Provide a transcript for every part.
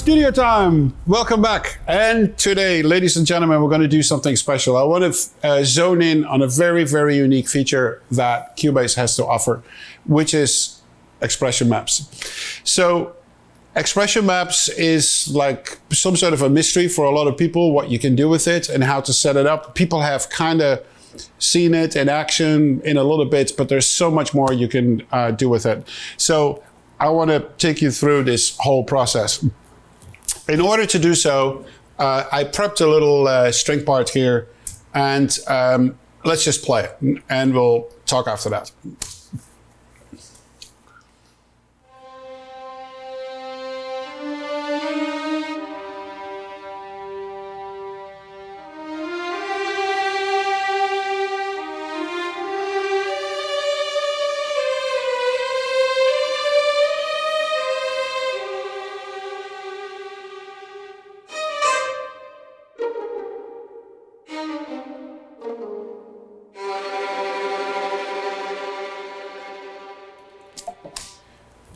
studio time. Welcome back. And today, ladies and gentlemen, we're going to do something special. I want to zone in on a very, very unique feature that Cubase has to offer, which is expression maps. So expression maps is like some sort of a mystery for a lot of people, what you can do with it and how to set it up. People have kind of seen it in action in a little bit, but there's so much more you can do with it. So I want to take you through this whole process. In order to do so, I prepped a little string part here, and let's just play it, and we'll talk after that.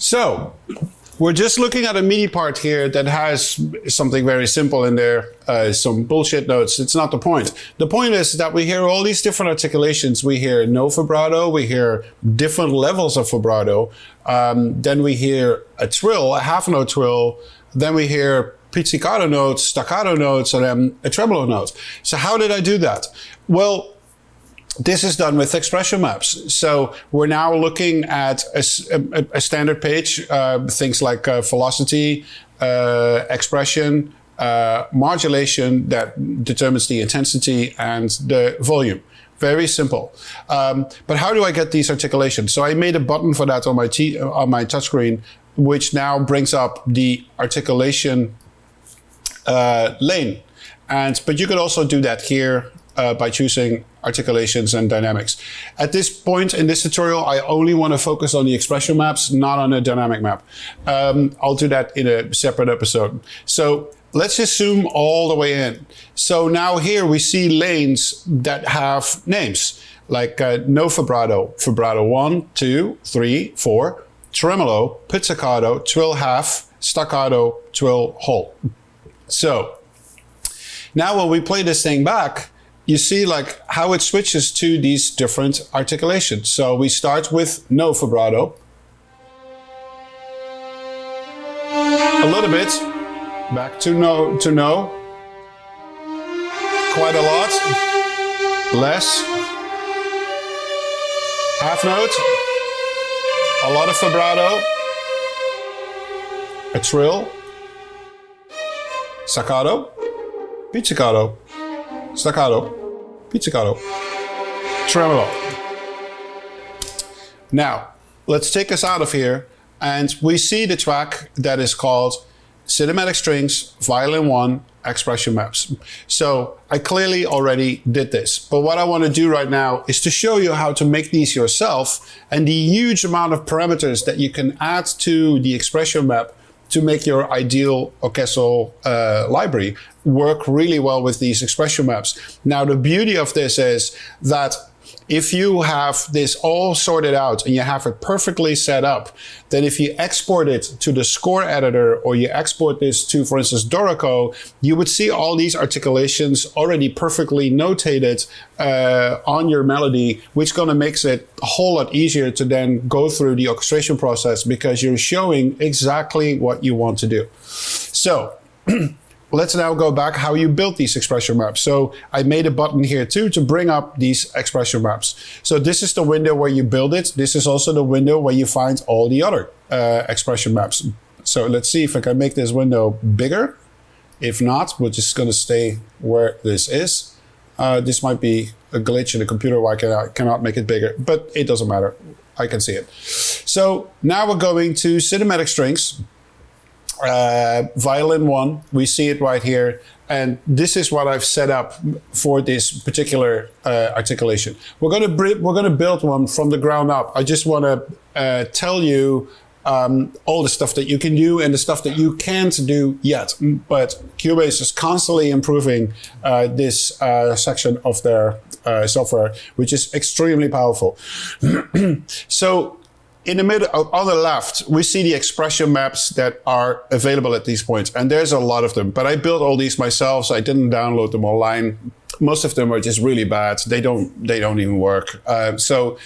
So we're just looking at a MIDI part here that has something very simple in there, some bullshit notes. It's not the point. The point is that we hear all these different articulations. We hear no vibrato, we hear different levels of vibrato. Then we hear a trill, a half note trill. Then we hear pizzicato notes, staccato notes, and then a tremolo note. So how did I do that? Well, this is done with expression maps. So we're now looking at a standard page, things like velocity, expression, modulation that determines the intensity and the volume. Very simple. But how do I get these articulations? So I made a button for that on my touchscreen, which now brings up the articulation lane. But you could also do that here by choosing articulations and dynamics. At this point in this tutorial, I only want to focus on the expression maps, not on a dynamic map. I'll do that in a separate episode. So let's just zoom all the way in. So now here we see lanes that have names, like no vibrato, vibrato 1, 2, 3, 4, tremolo, pizzicato, trill half, staccato, trill whole. So now when we play this thing back, you see like how it switches to these different articulations. So we start with no vibrato. A little bit, back to no, quite a lot, less, half note, a lot of vibrato, a trill, staccato, pizzicato, staccato, pizzicato, tremolo. Now, let's take us out of here, and we see the track that is called Cinematic Strings, Violin 1, Expression Maps. So I clearly already did this, but what I want to do right now is to show you how to make these yourself and the huge amount of parameters that you can add to the expression map to make your ideal orchestral library work really well with these expression maps. Now, the beauty of this is that if you have this all sorted out and you have it perfectly set up, then if you export it to the score editor or you export this to, for instance, Dorico, you would see all these articulations already perfectly notated on your melody, which gonna makes it a whole lot easier to then go through the orchestration process because you're showing exactly what you want to do. So let's now go back how you built these expression maps. So I made a button here too to bring up these expression maps. So this is the window where you build it. This is also the window where you find all the other expression maps. So let's see if I can make this window bigger. If not, we're just gonna stay where this is. This might be a glitch in the computer where I cannot make it bigger, but it doesn't matter. I can see it. So now we're going to Cinematic Strings. Violin 1, we see it right here, and this is what I've set up for this particular articulation. We're gonna build one from the ground up. I just want to tell you all the stuff that you can do and the stuff that you can't do yet. But Cubase is constantly improving this section of their software, which is extremely powerful. So in the middle, on the left, we see the expression maps that are available at these points. And there's a lot of them. But I built all these myself, so I didn't download them online. Most of them are just really bad. They don't even work. So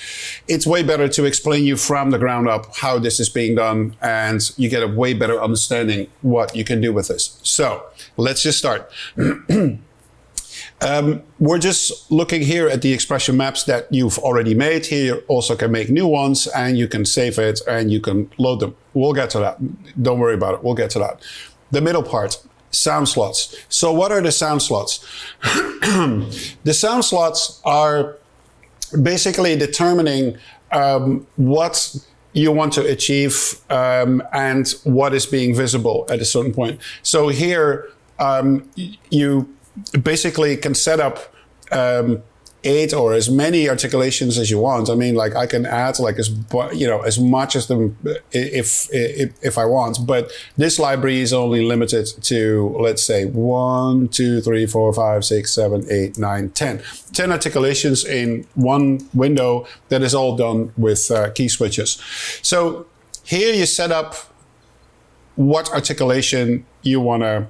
it's way better to explain you from the ground up how this is being done, and you get a way better understanding what you can do with this. So let's just start. We're just looking here at the expression maps that you've already made. Here you also can make new ones, and you can save it and you can load them. We'll get to that. Don't worry about it. We'll get to that. The middle part, sound slots. So what are the sound slots? The sound slots are basically determining what you want to achieve and what is being visible at a certain point. So here you basically can set up 8 or as many articulations as you want. I mean, like I can add like as much as them if I want. But this library is only limited to, let's say, 1, 2, 3, 4, 5, 6, 7, 8, 9, 10. 10 articulations in one window that is all done with key switches. So here you set up what articulation you want to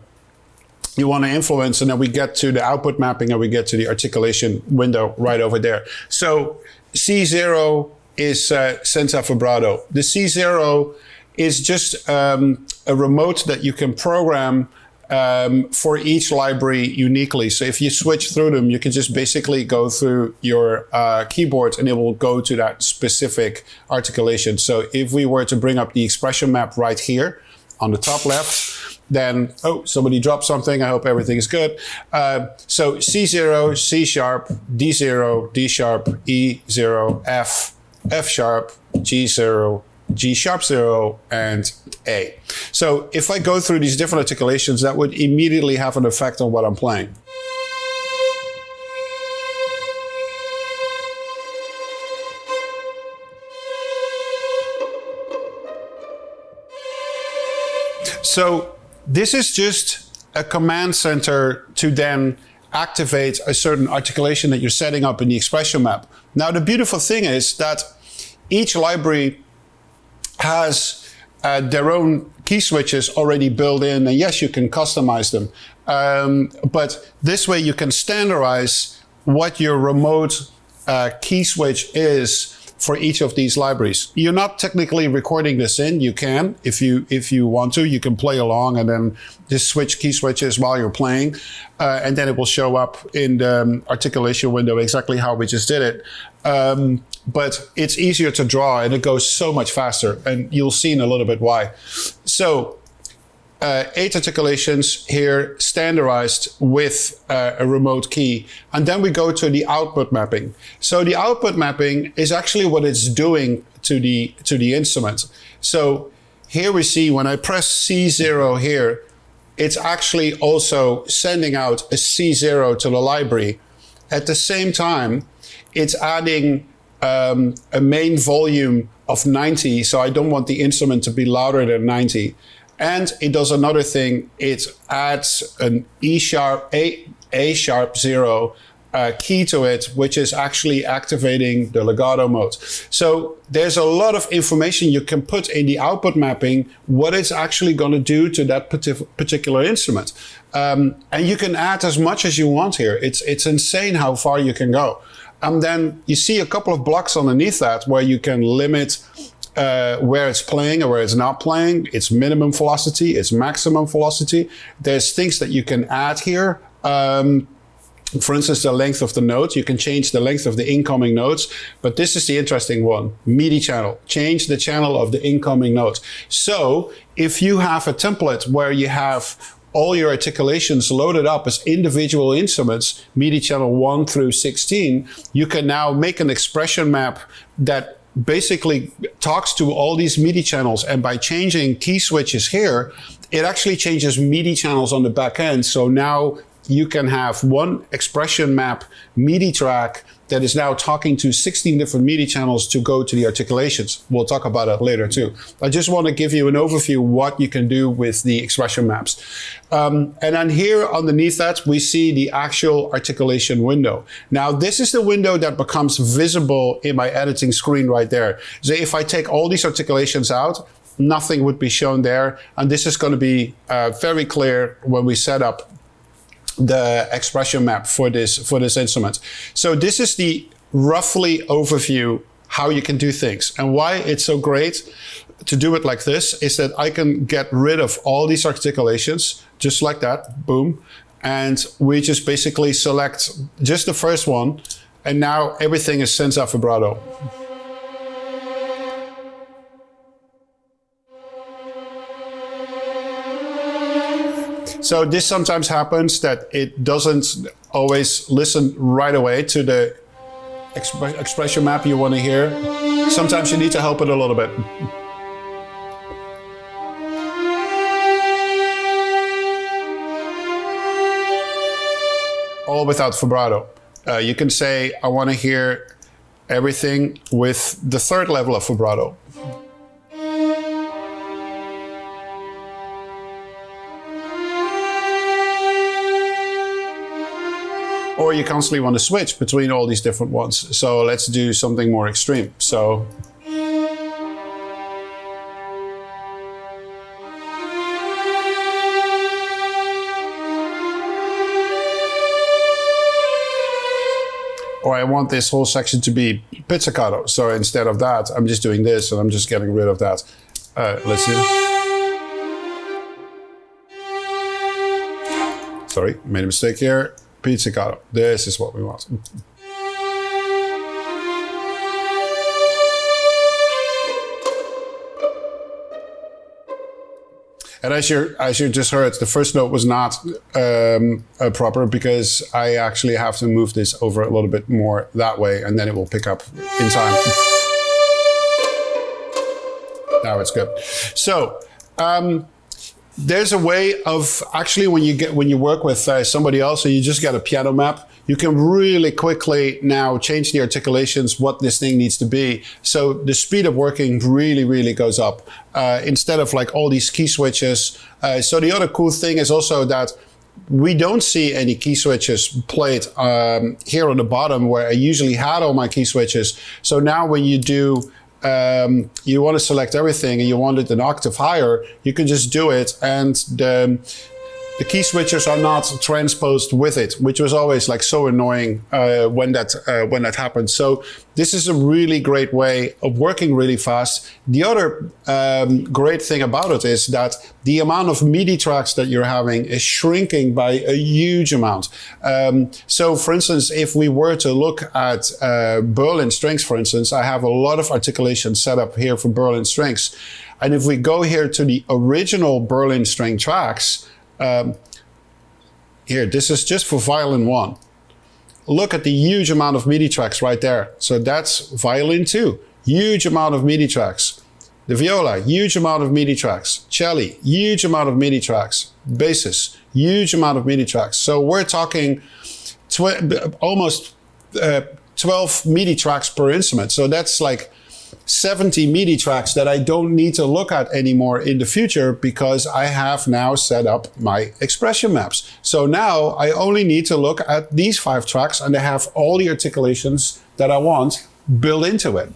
influence, and then we get to the output mapping and we get to the articulation window right over there. So C0 is senza vibrato. The C0 is just a remote that you can program for each library uniquely. So if you switch through them, you can just basically go through your keyboard and it will go to that specific articulation. So if we were to bring up the expression map right here on the top left, then, oh, somebody dropped something. I hope everything is good. So C0, C sharp, D0, D sharp, E0, F, F sharp, G0, G sharp 0, and A. So if I go through these different articulations, that would immediately have an effect on what I'm playing. So this is just a command center to then activate a certain articulation that you're setting up in the expression map. Now, the beautiful thing is that each library has their own key switches already built in, and yes, you can customize them. But this way you can standardize what your remote key switch is for each of these libraries. You're not technically recording this in. You can, if you want to, you can play along and then just switch key switches while you're playing. And then it will show up in the articulation window exactly how we just did it. But it's easier to draw and it goes so much faster, and you'll see in a little bit why. So 8 articulations here, standardized with a remote key. And then we go to the output mapping. So the output mapping is actually what it's doing to the instrument. So here we see when I press C0 here, it's actually also sending out a C0 to the library. At the same time, it's adding a main volume of 90. So I don't want the instrument to be louder than 90. And it does another thing. It adds an E sharp, A sharp 0 key to it, which is actually activating the legato mode. So there's a lot of information you can put in the output mapping, what it's actually going to do to that particular instrument. And you can add as much as you want here. It's insane how far you can go. And then you see a couple of blocks underneath that where you can limit where it's playing or where it's not playing, its minimum velocity, its maximum velocity. There's things that you can add here. For instance, the length of the note. You can change the length of the incoming notes, but this is the interesting one. MIDI channel. Change the channel of the incoming note. So if you have a template where you have all your articulations loaded up as individual instruments, MIDI channel 1 through 16, you can now make an expression map that basically talks to all these MIDI channels, and by changing key switches here, it actually changes MIDI channels on the back end. So now you can have one expression map MIDI track that is now talking to 16 different MIDI channels to go to the articulations. We'll talk about that later too. I just want to give you an overview what you can do with the expression maps. And then here underneath that, we see the actual articulation window. Now, this is the window that becomes visible in my editing screen right there. So if I take all these articulations out, nothing would be shown there. And this is going to be very clear when we set up the expression map for this instrument. So this is the roughly overview how you can do things. And why it's so great to do it like this is that I can get rid of all these articulations just like that, boom. And we just basically select just the first one, and now everything is senza vibrato. So this sometimes happens that it doesn't always listen right away to the expression map you want to hear. Sometimes you need to help it a little bit. All without vibrato. You can say, I want to hear everything with the third level of vibrato. Or you constantly want to switch between all these different ones. So let's do something more extreme. So or I want this whole section to be pizzicato. So instead of that, I'm just doing this and I'm just getting rid of that. Let's see. Sorry, made a mistake here. Pizzicato. This is what we want. And as you just heard, the first note was not proper because I actually have to move this over a little bit more that way, and then it will pick up in time. Now it's good. So there's a way of actually when you work with somebody else and you just get a piano map, you can really quickly now change the articulations, what this thing needs to be. So the speed of working really, really goes up instead of like all these key switches. So the other cool thing is also that we don't see any key switches played here on the bottom where I usually had all my key switches. So now when you do you want to select everything and you want it an octave higher, you can just do it, and the key switches are not transposed with it, which was always like so annoying when that happened. So this is a really great way of working really fast. The other great thing about it is that the amount of MIDI tracks that you're having is shrinking by a huge amount. So for instance, if we were to look at Berlin strings, for instance, I have a lot of articulation set up here for Berlin strings. And if we go here to the original Berlin string tracks, here, this is just for violin 1. Look at the huge amount of MIDI tracks right there. So that's violin 2, huge amount of MIDI tracks. The viola, huge amount of MIDI tracks. Cello, huge amount of MIDI tracks. Basses, huge amount of MIDI tracks. So we're talking almost 12 MIDI tracks per instrument. So that's like 70 MIDI tracks that I don't need to look at anymore in the future because I have now set up my expression maps. So now I only need to look at these 5 tracks and I have all the articulations that I want built into it.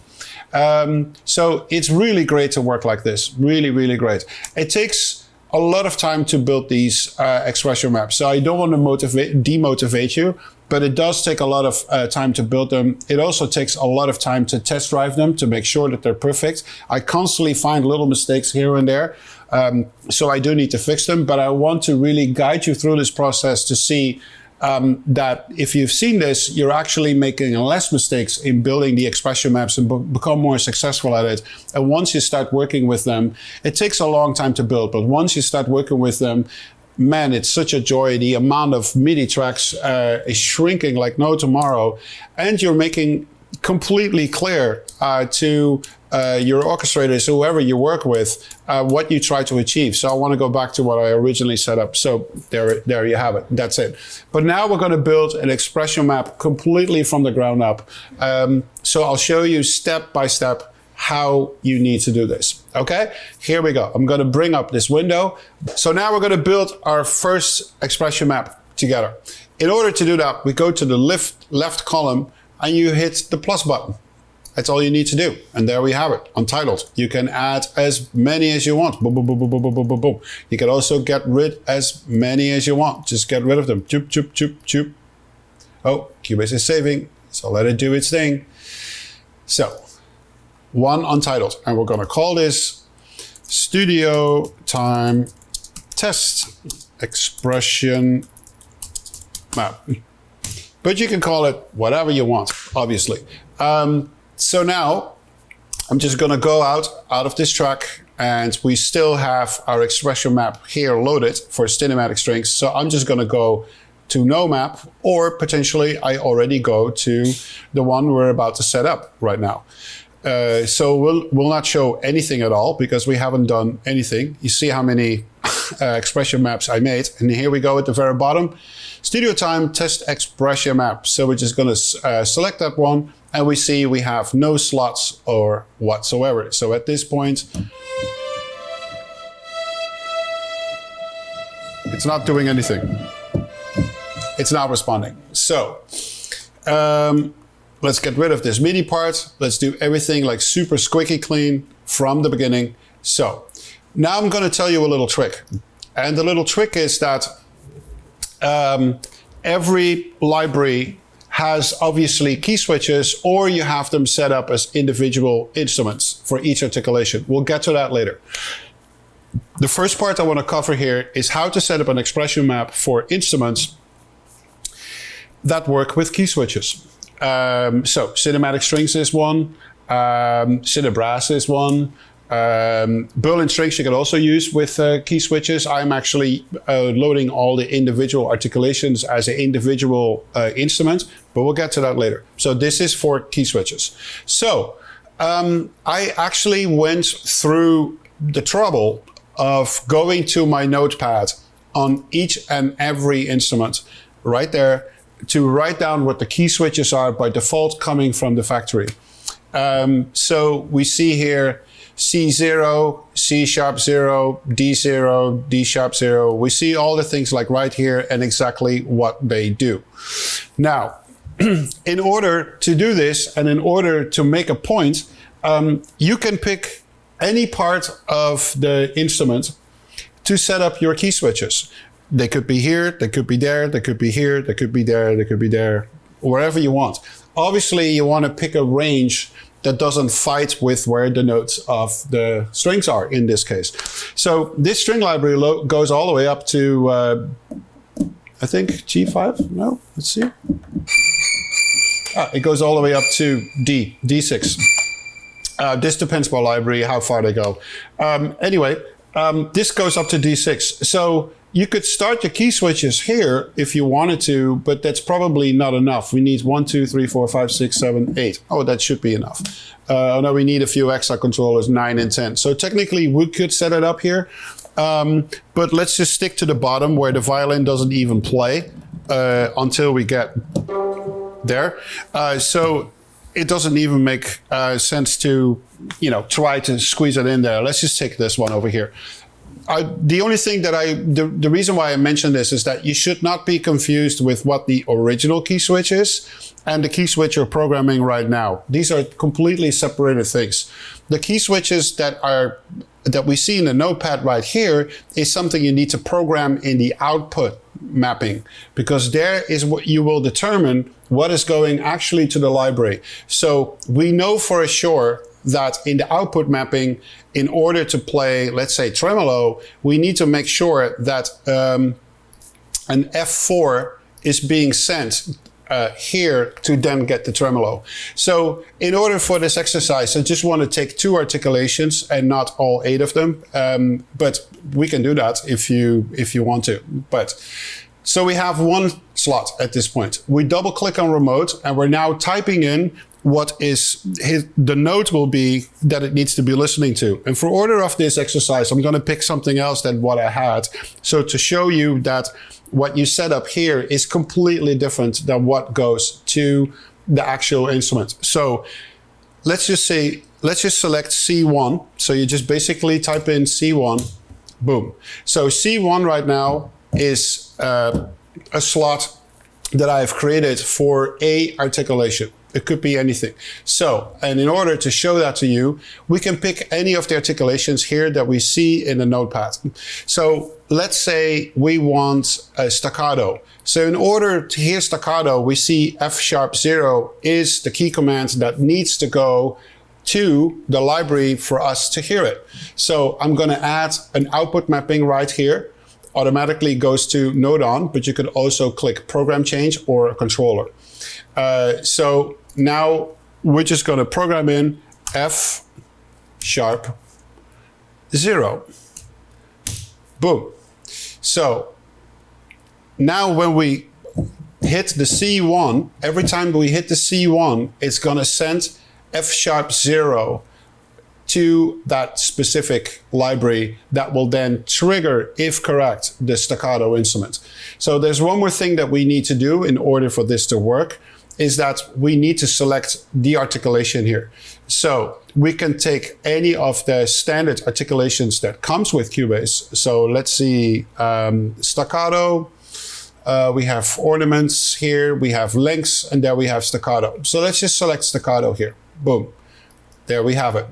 So it's really great to work like this. Really, really great. It takes a lot of time to build these expression maps. So I don't want to demotivate you, but it does take a lot of time to build them. It also takes a lot of time to test drive them to make sure that they're perfect. I constantly find little mistakes here and there. So I do need to fix them, but I want to really guide you through this process to see that if you've seen this, you're actually making less mistakes in building the expression maps and become more successful at it. And once you start working with them, it takes a long time to build, but once you start working with them, man, it's such a joy. The amount of MIDI tracks is shrinking like no tomorrow, and you're making completely clear to your orchestrators, whoever you work with, what you try to achieve. So I want to go back to what I originally set up. So there you have it. That's it. But now we're going to build an expression map completely from the ground up. So I'll show you step by step how you need to do this. Okay, here we go. I'm going to bring up this window. So now we're going to build our first expression map together. In order to do that, we go to the left column and you hit the plus button. That's all you need to do. And there we have it, untitled. You can add as many as you want. Boom, boom, boom, boom, boom, boom, boom, boom, boom. You can also get rid as many as you want. Just get rid of them. Choop, choop, choop, choop. Oh, Cubase is saving, so let it do its thing. So, one untitled. And we're going to call this Studio Time Test Expression Map. But you can call it whatever you want, obviously. So now I'm just going to go out of this track, and we still have our expression map here loaded for cinematic strings. So I'm just going to go to no map, or potentially I already go to the one we're about to set up right now. So we'll not show anything at all because we haven't done anything. You see how many expression maps I made. And here we go at the very bottom. Studio Time Test Expression Map. So we're just going to select that one, and we see we have no slots or whatsoever. So at this point, it's not doing anything. It's not responding. So let's get rid of this MIDI part. Let's do everything like super squeaky clean from the beginning. So now I'm going to tell you a little trick. And the little trick is that every library has obviously key switches, or you have them set up as individual instruments for each articulation. We'll get to that later. The first part I want to cover here is how to set up an expression map for instruments that work with key switches. So cinematic strings is one, Cinebrass is one, Berlin strings you can also use with key switches. I'm actually loading all the individual articulations as an individual instrument, but we'll get to that later. So this is for key switches. So I actually went through the trouble of going to my notepad on each and every instrument right there to write down what the key switches are by default coming from the factory. So we see here C0, C sharp 0, D0, D sharp 0. We see all the things like right here and exactly what they do. Now, in order to do this and in order to make a point, you can pick any part of the instrument to set up your key switches. They could be here, they could be there, they could be here, they could be there, they could be there, wherever you want. Obviously, you want to pick a range that doesn't fight with where the notes of the strings are in this case. So this string library goes all the way up to, I think G5? No, let's see. It goes all the way up to D6. This depends by library, how far they go. Anyway, this goes up to D6. So you could start your key switches here if you wanted to, but that's probably not enough. We need 1, 2, 3, 4, 5, 6, 7, 8. Oh, that should be enough. No, we need a few extra controllers, 9 and 10. So technically we could set it up here, but let's just stick to the bottom where the violin doesn't even play until we get there. So it doesn't even make sense to, try to squeeze it in there. Let's just take this one over here. The only thing that the reason why I mentioned this is that you should not be confused with what the original key switch is and the key switch you're programming right now. These are completely separated things. The key switches that we see in the notepad right here is something you need to program in the output mapping, because there is what you will determine what is going actually to the library. So we know for sure that in the output mapping, in order to play, let's say, tremolo, we need to make sure that an F4 is being sent here to then get the tremolo. So in order for this exercise, I just want to take 2 articulations and not all 8 of them. But we can do that if you want to. But So we have one slot at this point. We double click on remote and we're now typing in what is the note will be that it needs to be listening to. And for order of this exercise, I'm going to pick something else than what I had. So to show you that what you set up here is completely different than what goes to the actual instrument. So let's just select C1. So you just basically type in C1, boom. So C1 right now is a slot that I've created for a articulation. It could be anything. So, and in order to show that to you, we can pick any of the articulations here that we see in the notepad. So let's say we want a staccato. So in order to hear staccato, we see F#0 is the key command that needs to go to the library for us to hear it. So I'm going to add an output mapping right here. Automatically goes to node on, but you could also click program change or a controller. So now we're just going to program in F#0. Boom. So now when we hit the C1, every time we hit the C1, it's going to send F#0 to that specific library that will then trigger, if correct, the staccato instrument. So there's one more thing that we need to do in order for this to work, is that we need to select the articulation here. So we can take any of the standard articulations that comes with Cubase. So let's see, staccato, we have ornaments here, we have lengths, and there we have staccato. So let's just select staccato here. Boom. There we have it.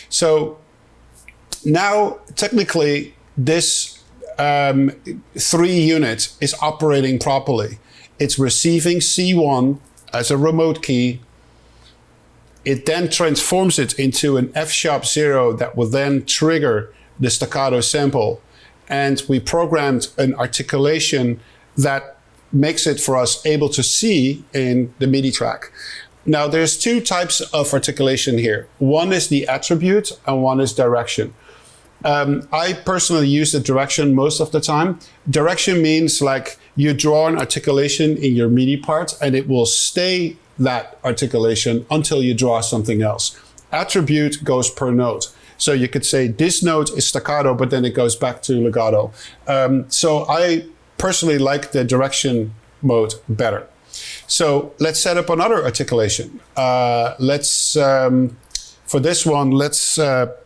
So now technically this 3 unit is operating properly. It's receiving C1 as a remote key. It then transforms it into an F#0 that will then trigger the staccato sample. And we programmed an articulation that makes it for us able to see in the MIDI track. Now there's 2 types of articulation here. One is the attribute and one is direction. I personally use the direction most of the time. Direction means like you draw an articulation in your MIDI part and it will stay that articulation until you draw something else. Attribute goes per note. So you could say this note is staccato, but then it goes back to legato. So I personally like the direction mode better. So let's set up another articulation. For this one, let's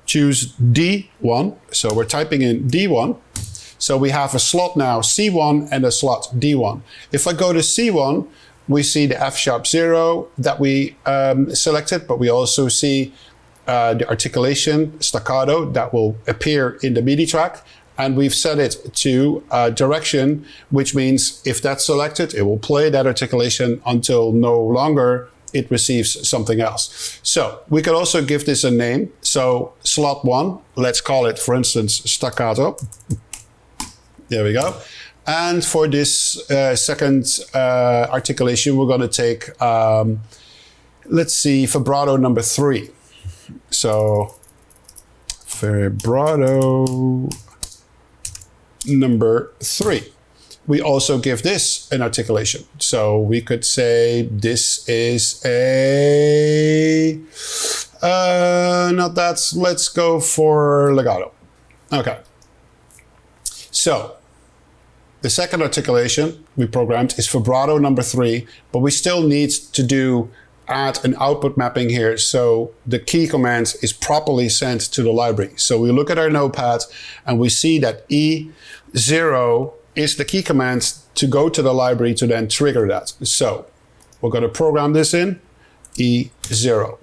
choose D1. So we're typing in D1. So we have a slot now, C1, and a slot D1. If I go to C1, we see the F#0 that we selected, but we also see the articulation staccato that will appear in the MIDI track. And we've set it to direction, which means if that's selected, it will play that articulation until no longer it receives something else. So we could also give this a name. So slot 1, let's call it, for instance, staccato. There we go. And for this second articulation, we're going to take, let's see, vibrato number 3. So vibrato number 3. We also give this an articulation. So we could say this is a, not that, let's go for legato. Okay. So the second articulation we programmed is vibrato number 3, but we still need to add an output mapping here so the key command is properly sent to the library. So we look at our notepad and we see that E0 is the key command to go to the library to then trigger that. So we're going to program this in E0.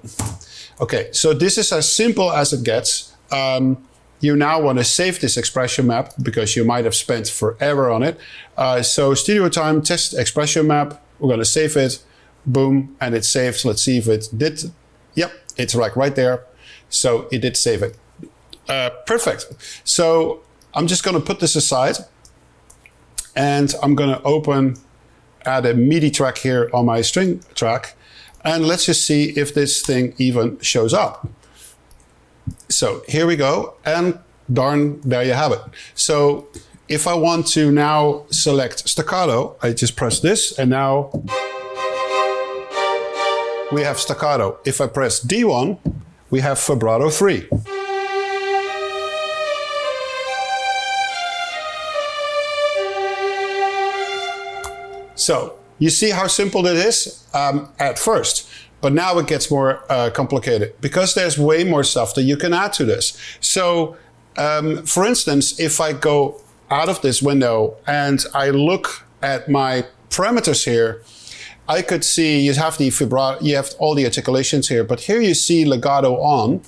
Okay, so this is as simple as it gets. You now want to save this expression map because you might have spent forever on it. So studio time, test expression map. We're going to save it. Boom, and it's saved. Let's see if it did. Yep, it's like right there. So it did save it. Perfect. So I'm just going to put this aside and I'm going to add a MIDI track here on my string track. And let's just see if this thing even shows up. So here we go. And darn, there you have it. So if I want to now select staccato, I just press this and now we have staccato. If I press D1, we have vibrato 3. So you see how simple it is at first, but now it gets more complicated because there's way more stuff that you can add to this. So for instance, if I go out of this window and I look at my parameters here, I could see you have the vibrato, you have all the articulations here, but here you see legato on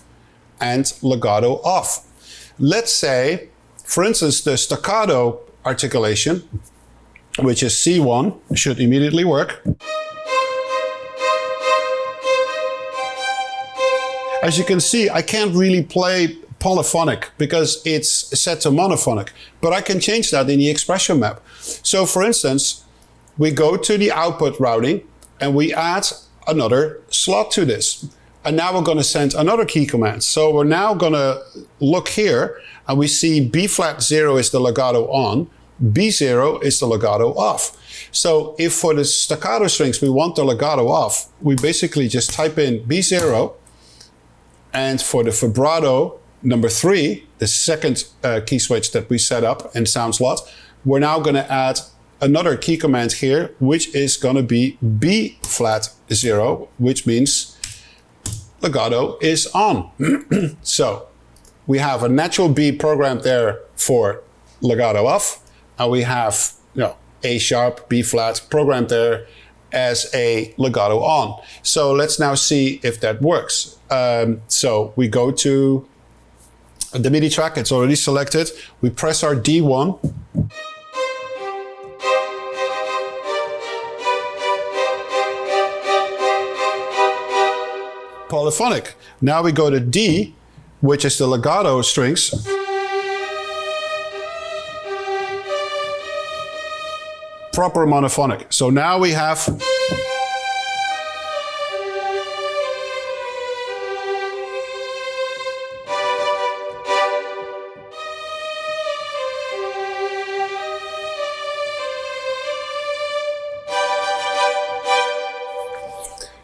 and legato off. Let's say, for instance, the staccato articulation, which is C1, should immediately work. As you can see, I can't really play polyphonic because it's set to monophonic, but I can change that in the expression map. So for instance, we go to the output routing and we add another slot to this. And now we're going to send another key command. So we're now going to look here and we see B flat 0 is the legato on, B0 is the legato off. So if for the staccato strings we want the legato off, we basically just type in B0, and for the vibrato number 3, the second key switch that we set up in sound slot, we're now going to add another key command here, which is going to be B flat 0, which means legato is on. So we have a natural B programmed there for legato off, and we have A sharp, B flat programmed there as a legato on. So let's now see if that works. So we go to the MIDI track, it's already selected. We press our D1. Polyphonic. Now we go to D, which is the legato strings. Proper monophonic. So now we have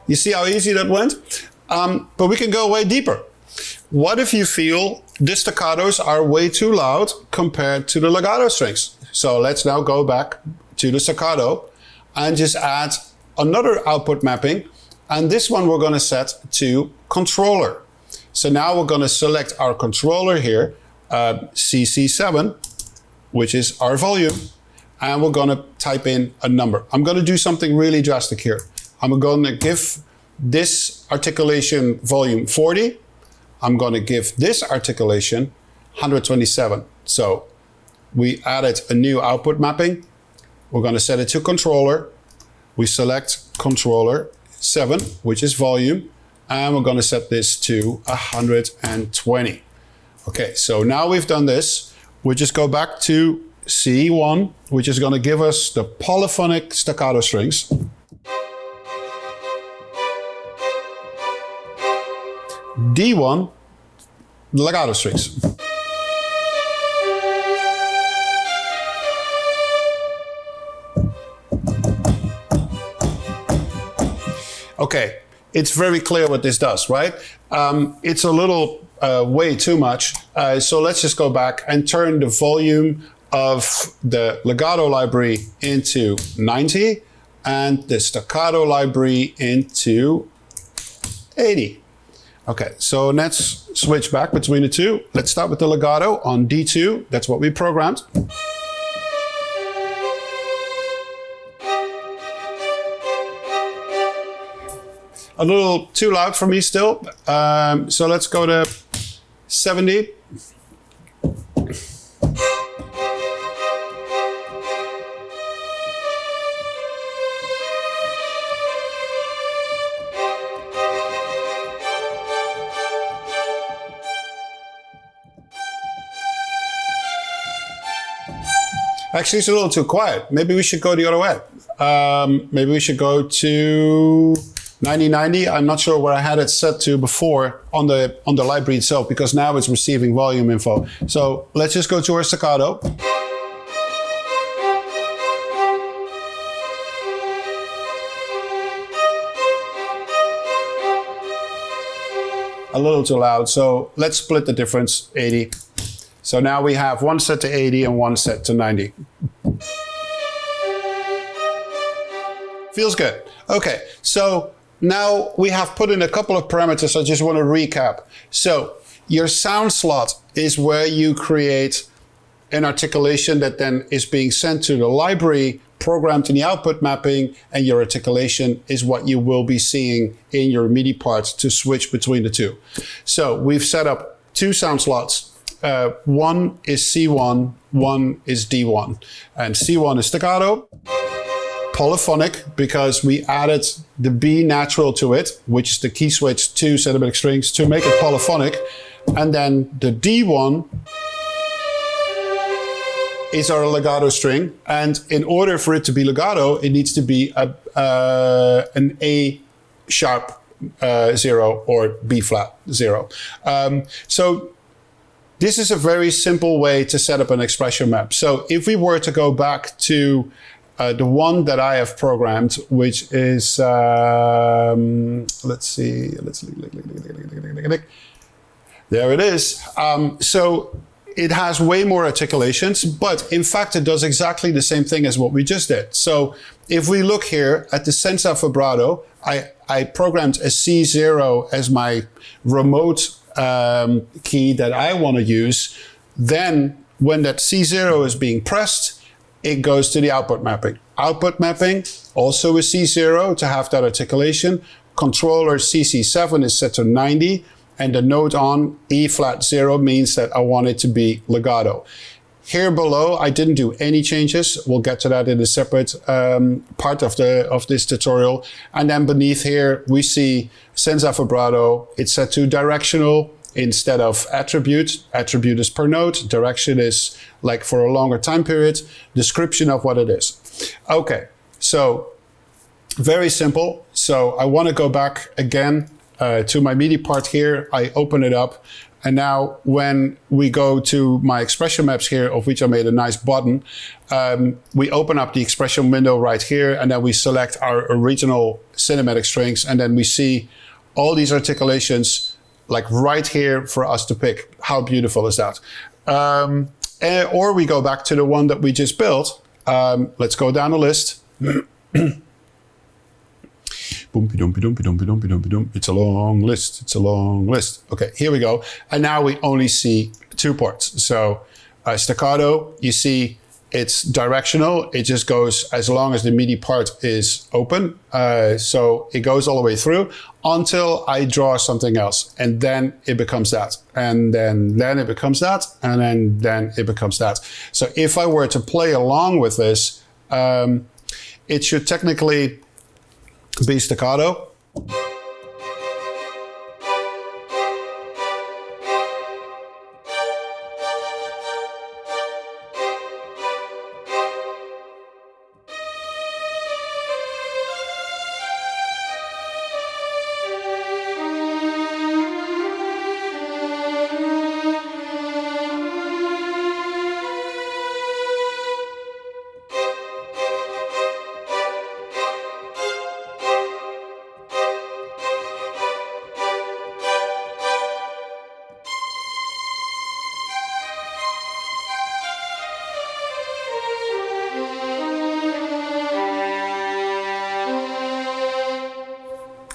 you see how easy that went? But we can go way deeper. What if you feel the staccatos are way too loud compared to the legato strings? So let's now go back to the staccato and just add another output mapping. And this one we're going to set to controller. So now we're going to select our controller here, CC7, which is our volume. And we're going to type in a number. I'm going to do something really drastic here. I'm going to give this articulation volume 40. I'm going to give this articulation 127. So we added a new output mapping. We're going to set it to controller. We select controller 7, which is volume, and we're going to set this to 120. Okay, so now we've done this. We just go back to C1, which is going to give us the polyphonic staccato strings. D1, legato strings. Okay, it's very clear what this does, right? It's a little way too much. So let's just go back and turn the volume of the legato library into 90 and the staccato library into 80. Okay, so let's switch back between the two. Let's start with the legato on D2. That's what we programmed. A little too loud for me still. So let's go to 70. Actually, it's a little too quiet. Maybe we should go the other way. Maybe we should go to 9090. I'm not sure where I had it set to before on the library itself, because now it's receiving volume info. So let's just go to our staccato. a little too loud. So let's split the difference, 80. So now we have one set to 80 and one set to 90. Feels good. Okay, so now we have put in a couple of parameters. I just want to recap. So your sound slot is where you create an articulation that then is being sent to the library, programmed in the output mapping, and your articulation is what you will be seeing in your MIDI parts to switch between the two. So we've set up two sound slots. One is C1, one is D1. And C1 is staccato. Polyphonic, because we added the B natural to it, which is the key switch to cinematic strings to make it polyphonic. And then the D1 is our legato string. And in order for it to be legato, it needs to be an A sharp 0 or B flat 0. So this is a very simple way to set up an expression map. So if we were to go back to the one that I have programmed, which is, let's see, there it is. So it has way more articulations, but in fact, it does exactly the same thing as what we just did. So if we look here at the senza vibrato, I programmed a C0 as my remote key that I want to use. Then when that C0 is being pressed, it goes to the output mapping. Output mapping also is C0 to have that articulation. Controller CC7 is set to 90, and the note on E flat 0 means that I want it to be legato. Here below, I didn't do any changes. We'll get to that in a separate part of this tutorial. And then beneath here, we see senza vibrato. It's set to directional instead of attribute. Attribute is per note. Direction is like for a longer time period. Description of what it is. Okay, so very simple. So I want to go back again to my MIDI part here. I open it up. And now when we go to my expression maps here, of which I made a nice button, we open up the expression window right here, and then we select our original cinematic strings, and then we see all these articulations like right here for us to pick. How beautiful is that? Or we go back to the one that we just built. Let's go down the list. It's a long list. It's a long list. Okay, here we go. And now we only see two ports. So staccato, you see it's directional. It just goes as long as the MIDI part is open. So it goes all the way through until I draw something else. And then it becomes that. And then it becomes that. And then it becomes that. So if I were to play along with this, it should technically be staccato.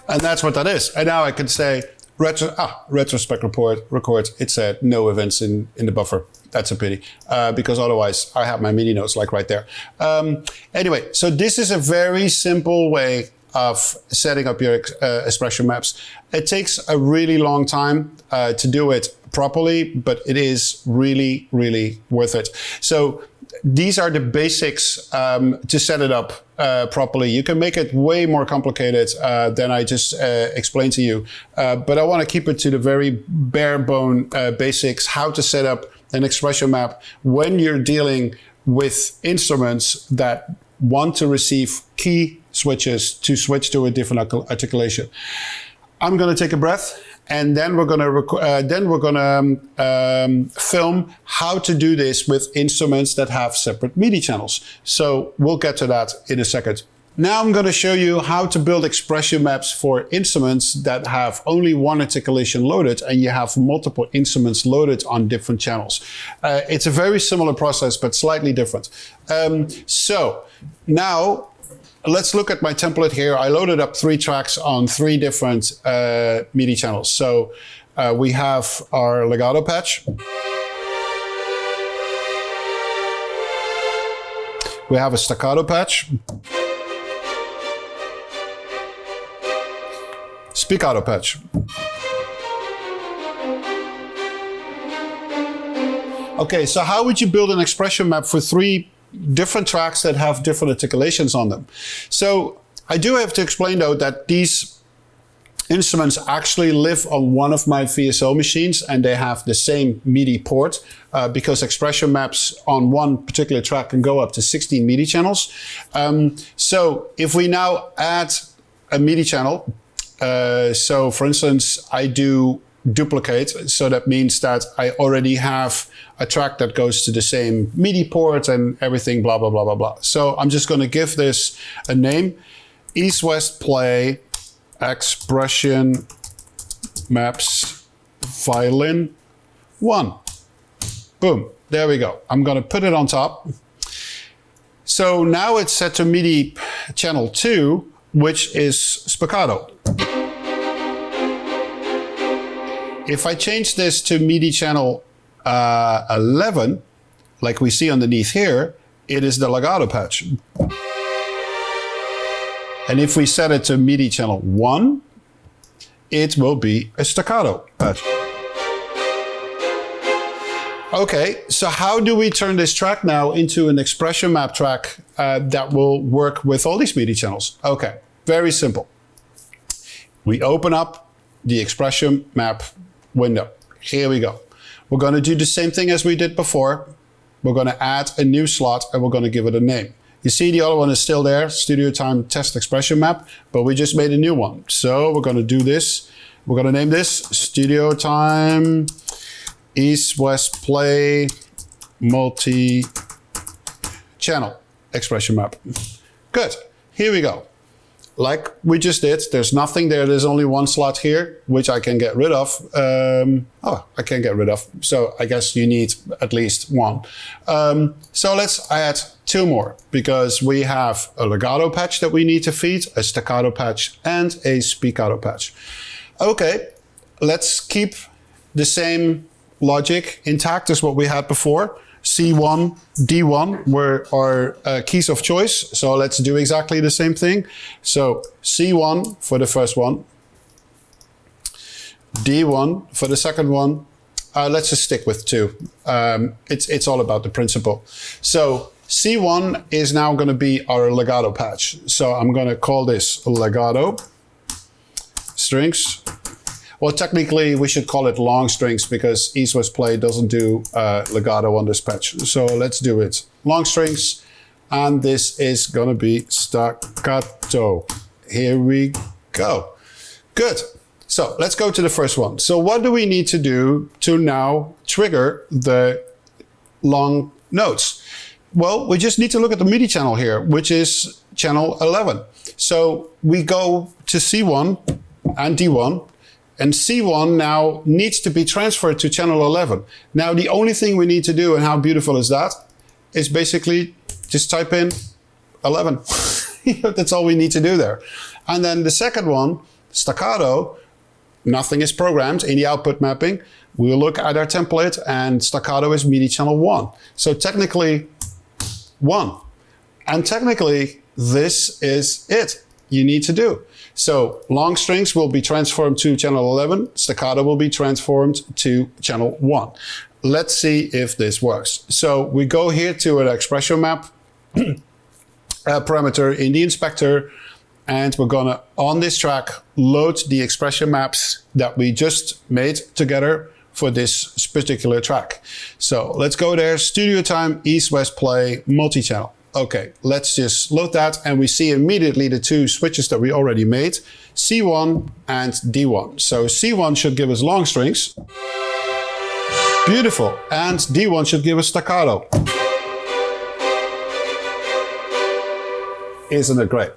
And that's what that is. And now I can say retrospect records. It said no events in the buffer. That's a pity, because otherwise I have my MIDI notes like right there. Anyway, so this is a very simple way of setting up your expression maps. It takes a really long time to do it properly, but it is really, really worth it. So these are the basics to set it up properly. You can make it way more complicated than I just explained to you. But I want to keep it to the very bare bone basics, how to set up an expression map when you're dealing with instruments that want to receive key switches to switch to a different articulation. I'm going to take a breath. And then we're gonna film how to do this with instruments that have separate MIDI channels. So we'll get to that in a second. Now I'm going to show you how to build expression maps for instruments that have only one articulation loaded and you have multiple instruments loaded on different channels. It's a very similar process, but slightly different. So now let's look at my template here. I loaded up 3 tracks on 3 different MIDI channels. So we have our legato patch. We have a staccato patch. Spiccato patch. Okay, so how would you build an expression map for 3 different tracks that have different articulations on them? So I do have to explain though that these instruments actually live on one of my VSO machines and they have the same MIDI port because expression maps on one particular track can go up to 16 MIDI channels. So if we now add a MIDI channel, so for instance, I do duplicate. So that means that I already have a track that goes to the same MIDI port and everything, blah, blah, blah, blah, blah. So I'm just going to give this a name. East-West Play Expression Maps Violin 1. Boom. There we go. I'm going to put it on top. So now it's set to MIDI channel 2, which is spiccato. If I change this to MIDI channel 11, like we see underneath here, it is the legato patch. And if we set it to MIDI channel 1, it will be a staccato patch. Okay, so how do we turn this track now into an expression map track that will work with all these MIDI channels? Okay, very simple. We open up the expression map window. Here we go. We're going to do the same thing as we did before. We're going to add a new slot and we're going to give it a name. You see the other one is still there, Studio Time Test Expression Map, but we just made a new one. So we're going to do this. We're going to name this Studio Time East-West Play Multi-Channel Expression Map. Good. Here we go. Like we just did, there's nothing there. There's only one slot here, which I can get rid of. I can't get rid of. So I guess you need at least one. So let's add 2 more because we have a legato patch that we need to feed, a staccato patch, and a spiccato patch. Okay, let's keep the same logic intact as what we had before. C1, D1 were our keys of choice. So let's do exactly the same thing. So C1 for the first one, D1 for the second one. Let's just stick with 2. It's all about the principle. So C1 is now going to be our legato patch. So I'm going to call this legato strings. Well, technically, we should call it long strings because East-West Play doesn't do legato on this patch. So let's do it. Long strings. And this is going to be staccato. Here we go. Good. So let's go to the first one. So what do we need to do to now trigger the long notes? Well, we just need to look at the MIDI channel here, which is channel 11. So we go to C1 and D1. And C1 now needs to be transferred to channel 11. Now, the only thing we need to do, and how beautiful is that, is basically just type in 11. That's all we need to do there. And then the second one, staccato, nothing is programmed in the output mapping. We'll look at our template and staccato is MIDI channel 1. So technically 1. And technically this is it you need to do. So long strings will be transformed to channel 11. Staccato will be transformed to channel 1. Let's see if this works. So we go here to an expression map parameter in the inspector, and we're gonna, on this track, load the expression maps that we just made together for this particular track. So let's go there, Studio Time, East-West Play, multi-channel. Okay, let's just load that, and we see immediately the 2 switches that we already made, C1 and D1. So C1 should give us long strings. Beautiful. And D1 should give us staccato. Isn't it great?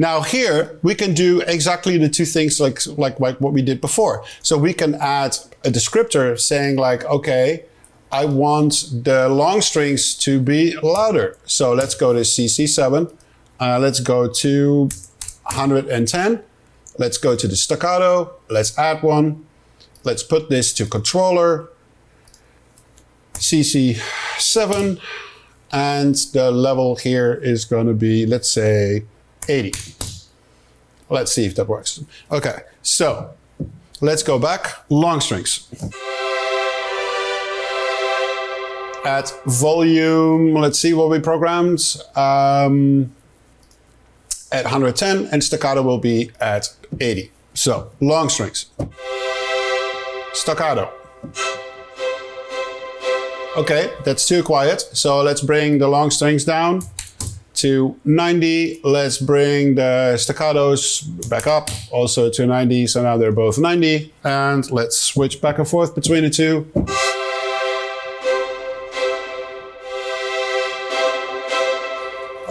Now here, we can do exactly the two things like what we did before. So we can add a descriptor saying like, okay, I want the long strings to be louder. So let's go to CC7. Let's go to 110. Let's go to the staccato. Let's add one. Let's put this to controller. CC7. And the level here is going to be, let's say, 80. Let's see if that works. Okay, so let's go back. Long strings. At volume, let's see what we programmed. At 110, and staccato will be at 80. So, long strings. Staccato. Okay, that's too quiet. So let's bring the long strings down to 90. Let's bring the staccatos back up also to 90. So now they're both 90. And let's switch back and forth between the two.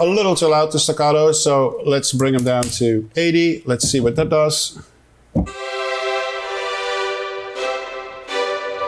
A little too loud, the staccato, so let's bring them down to 80. Let's see what that does.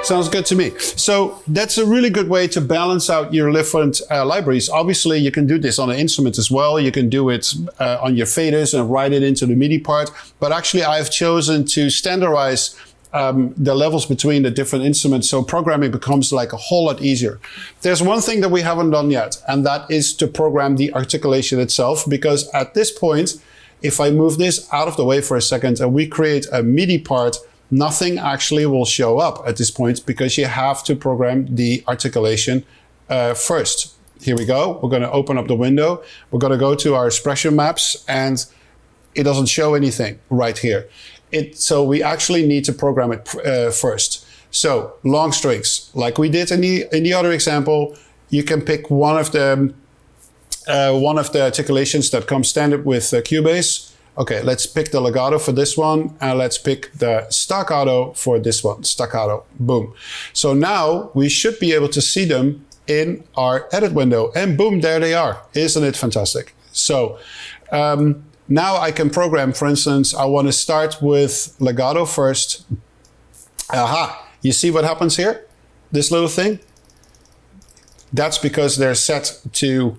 Sounds good to me. So that's a really good way to balance out your different libraries. Obviously, you can do this on an instrument as well. You can do it on your faders and write it into the MIDI part. But actually, I've chosen to standardize the levels between the different instruments, so programming becomes like a whole lot easier. There's one thing that we haven't done yet, and that is to program the articulation itself, because at this point, if I move this out of the way for a second and we create a MIDI part, nothing actually will show up at this point because you have to program the articulation first. Here we go. We're going to open up the window. We're going to go to our expression maps, and it doesn't show anything right here. So we actually need to program it first. So long strings, like we did in the other example, you can pick one of the articulations that comes standard with Cubase. Okay, let's pick the legato for this one, and let's pick the staccato for this one. Staccato, boom. So now we should be able to see them in our edit window, and boom, there they are. Isn't it fantastic? So now I can program, for instance, I want to start with legato first. Aha, you see what happens here? This little thing? That's because they're set to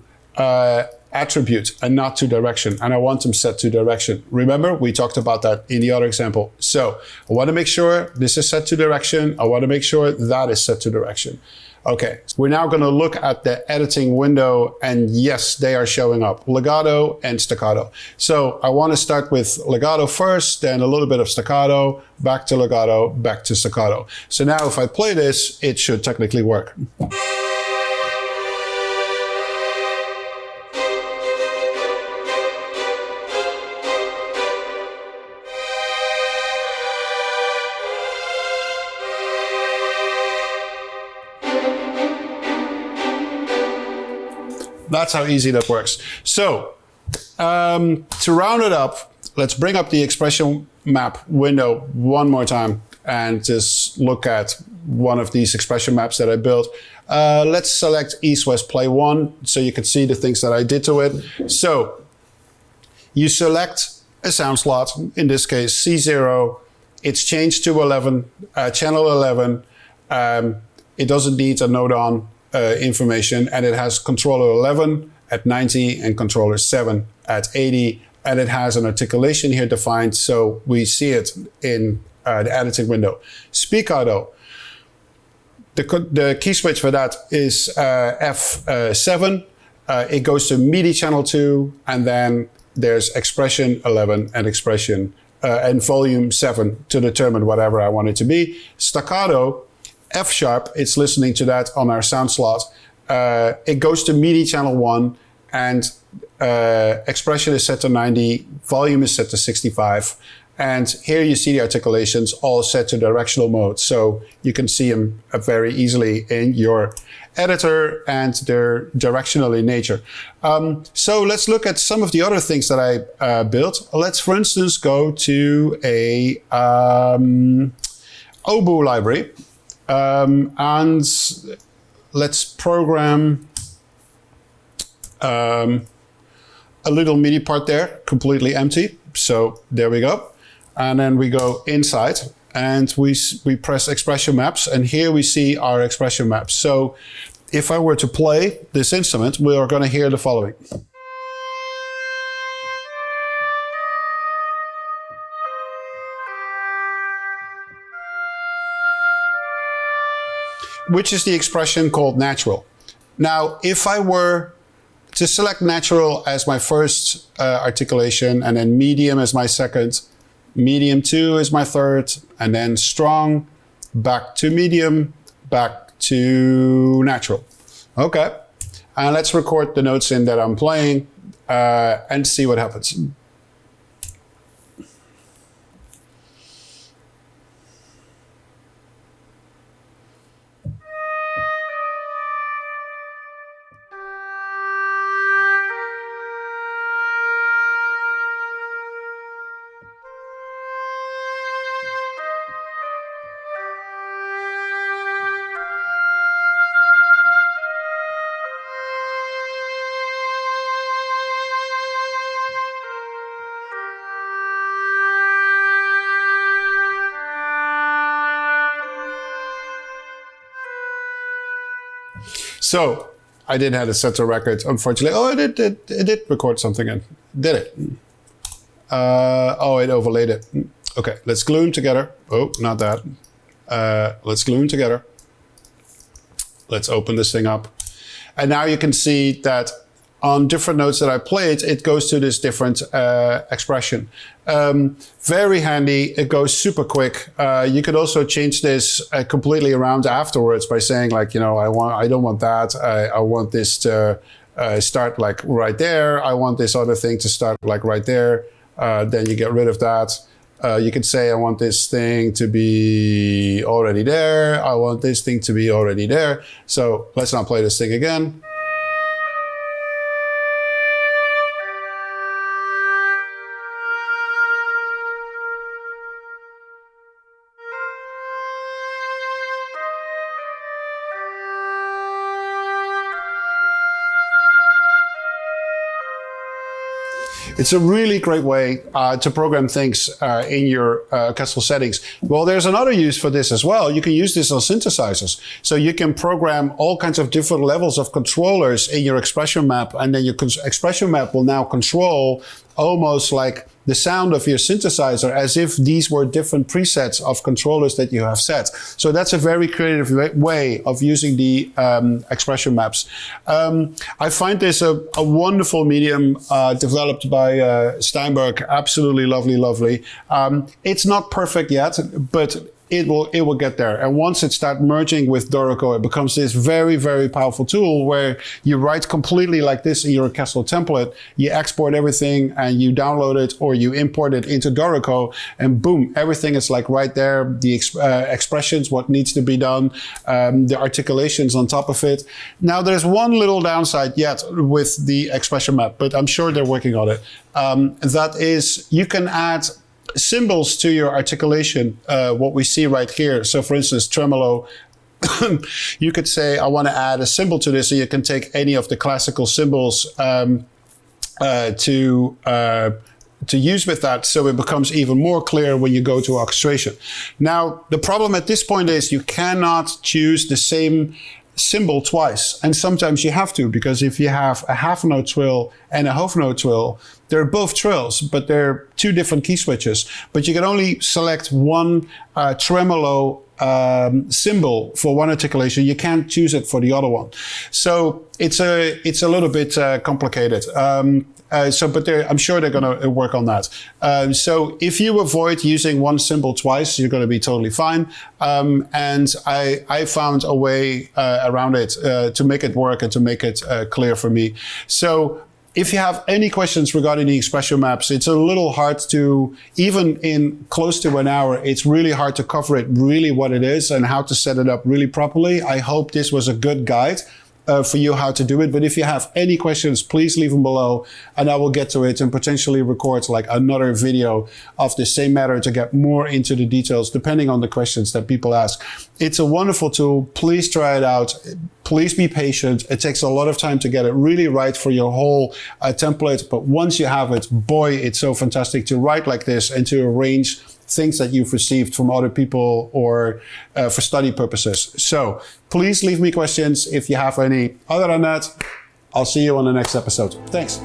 attribute and not to direction. And I want them set to direction. Remember, we talked about that in the other example. So I want to make sure this is set to direction. I want to make sure that is set to direction. Okay, we're now going to look at the editing window, and yes, they are showing up, legato and staccato. So I want to start with legato first, then a little bit of staccato, back to legato, back to staccato. So now if I play this, it should technically work. That's how easy that works. So to round it up, let's bring up the expression map window one more time and just look at one of these expression maps that I built. Let's select East West Play 1 so you can see the things that I did to it. So you select a sound slot, in this case C0. It's changed to 11, channel 11. It doesn't need a note on information, and it has controller 11 at 90 and controller 7 at 80, and it has an articulation here defined, so we see it in the editing window. Speak auto, the key switch for that is F7. It goes to MIDI channel 2, and then there's expression 11 and expression and volume 7 to determine whatever I want it to be. Staccato, F sharp, it's listening to that on our sound slot. It goes to MIDI channel 1, and expression is set to 90, volume is set to 65. And here you see the articulations all set to directional mode. So you can see them very easily in your editor, and they're directional in nature. So let's look at some of the other things that I built. Let's, for instance, go to a oboe library. And let's program a little MIDI part there, completely empty. So there we go. And then we go inside and we press expression maps. And here we see our expression maps. So if I were to play this instrument, we are going to hear the following. Which is the expression called natural. Now, if I were to select natural as my first articulation, and then medium as my second, medium 2 is my third, and then strong, back to medium, back to natural. Okay, and let's record the notes in that I'm playing and see what happens. So I didn't have a set of records, unfortunately. Oh, it did record something in. Did it? Oh, it overlaid it. Okay, let's glue them together. Oh, not that. Let's glue them together. Let's open this thing up. And now you can see that on different notes that I played, it goes to this different expression. Very handy. It goes super quick. You could also change this completely around afterwards by saying, like, you know, I don't want that. I want this to start like right there. I want this other thing to start like right there. Then you get rid of that. You could say, I want this thing to be already there. I want this thing to be already there. So let's not play this thing again. It's a really great way to program things in your Kessel settings. Well, there's another use for this as well. You can use this on synthesizers. So you can program all kinds of different levels of controllers in your expression map, and then your expression map will now control almost like the sound of your synthesizer as if these were different presets of controllers that you have set. So that's a very creative way of using the expression maps. I find this a wonderful medium developed by Steinberg. Absolutely lovely, lovely. It's not perfect yet, but it will get there. And once it starts merging with Dorico, it becomes this very, very powerful tool where you write completely like this in your Kessel template, you export everything and you download it or you import it into Dorico, and boom, everything is like right there. The expressions, what needs to be done, the articulations on top of it. Now there's one little downside yet with the expression map, but I'm sure they're working on it. That is, you can add symbols to your articulation, what we see right here. So for instance, tremolo, you could say, I want to add a symbol to this, so you can take any of the classical symbols to use with that, so it becomes even more clear when you go to orchestration. Now, the problem at this point is you cannot choose the same symbol twice, and sometimes you have to, because if you have a half note trill and a whole note trill, they're both trills, but they're two different key switches. But you can only select one tremolo symbol for one articulation. You can't choose it for the other one. So it's a little bit complicated. But I'm sure they're going to work on that. So if you avoid using one symbol twice, you're going to be totally fine. And I found a way around it to make it work and to make it clear for me. So if you have any questions regarding the expression maps, it's a little hard to, even in close to an hour, it's really hard to cover it really what it is and how to set it up really properly. I hope this was a good guide for you how to do it. But if you have any questions, please leave them below and I will get to it and potentially record like another video of the same matter to get more into the details, depending on the questions that people ask. It's a wonderful tool. Please try it out. Please be patient. It takes a lot of time to get it really right for your whole template. But once you have it, boy, it's so fantastic to write like this and to arrange things that you've received from other people or for study purposes. So please leave me questions if you have any. Other than that, I'll see you on the next episode. Thanks.